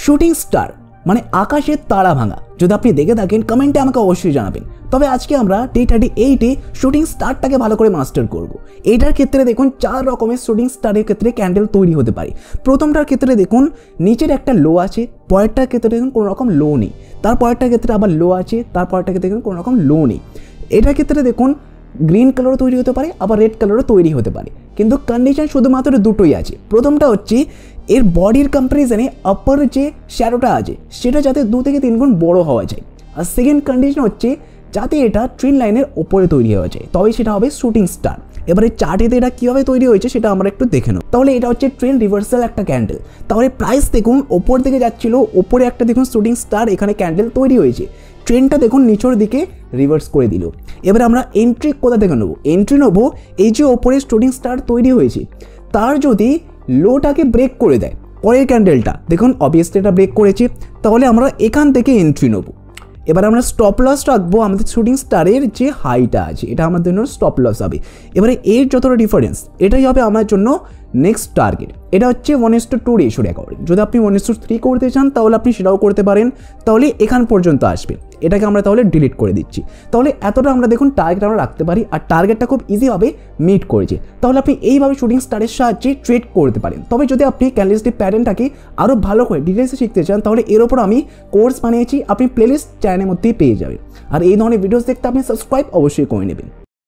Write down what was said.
Shooting star মানে আকাশের তারা ভাঙা। যদি আপনি দেখে থাকেন কমেন্টে আমাকে অবশ্যই জানাবেন। তবে আজকে আমরা T38 শুটিং স্টারটাকে ভালো করে মাস্টার করব। এইটার ক্ষেত্রে দেখুন 4 রকমের শুটিং স্টারের ক্ষেত্রে ক্যান্ডেল তৈরি হতে পারে। প্রথমটার ক্ষেত্রে দেখুন নিচের একটা লো আছে, পরেরটার ক্ষেত্রে দেখুন কোনো রকম লো নেই, তারপরেরটার ক্ষেত্রে আবার লো আছে, তারপরেরটার ক্ষেত্রে দেখুন কোনো রকম লো নেই। এটার ক্ষেত্রে দেখুন গ্রিন কালারও তৈরি হতে পারে, আবার রেড কালারও তৈরি হতে পারে, কিন্তু কন্ডিশন শুধুমাত্র দুটোই আছে। প্রথমটা হচ্ছে এর বডির কম্পারিজনে আপার যে শ্যাডোটা আছে সেটা যাতে 2 থেকে 3 গুণ বড় হওয়া যায়। আর সেকেন্ড কন্ডিশন হচ্ছে যাতে এটা ট্রেন লাইনের ওপরে তৈরি হওয়া যায়, তবে সেটা হবে শুটিং স্টার। এবারে চার্টেতে এটা কীভাবে তৈরি হয়েছে সেটা আমরা একটু দেখে নেব। তাহলে এটা হচ্ছে ট্রেন রিভার্সাল একটা ক্যান্ডেল। তাহলে প্রাইস দেখুন ওপর দিকে যাচ্ছিল, ওপরে একটা দেখুন শুটিং স্টার এখানে ক্যান্ডেল তৈরি হয়েছে, ট্রেনটা দেখুন নিচের দিকে রিভার্স করে দিল। এবার আমরা এন্ট্রি কোথা থেকে নেবো? এন্ট্রি নেবো এই যে ওপরে শুটিং স্টার তৈরি হয়েছে তার যদি লোটাকে ব্রেক করে দেয়, পরের ক্যান্ডেলটা দেখুন অবভিয়াসলি এটা ব্রেক করেছে, তাহলে আমরা এখান থেকে এন্ট্রি নেব। এবার আমরা স্টপ লস রাখবো আমাদের শুটিং স্টারের যে হাইটা আছে, এটা আমাদের জন্য স্টপ লস হবে। এবারে এর যতটা ডিফারেন্স এটাই হবে আমার জন্য নেক্সট টার্গেট। এটা হচ্ছে 1:2 রেশিওর অ্যাকর্ডিং। যদি আপনি 1:3 করতে চান তাহলে আপনি সেটাও করতে পারেন, তাহলে এখান পর্যন্ত আসবে। এটাকে আমরা তাহলে ডিলিট করে দিচ্ছি। তাহলে এতটা আমরা দেখুন টার্গেট আমরা রাখতে পারি, আর টার্গেটটা খুব ইজিভাবে মিট করেছে। তাহলে আপনি এইভাবে শুটিং স্টারের সাহায্যে ট্রেড করতে পারেন। তবে যদি আপনি ক্যান্ডেলস্টিক প্যাটার্নটাকে আরও ভালো করে ডিটেলসে শিখতে চান তাহলে এর ওপর আমি কোর্স বানিয়েছি, আপনি প্লেলিস্ট চ্যানেলের মধ্যেই পেয়ে যাবেন। আর এই ধরনের ভিডিওস দেখতে আপনি সাবস্ক্রাইব অবশ্যই করে নেবেন।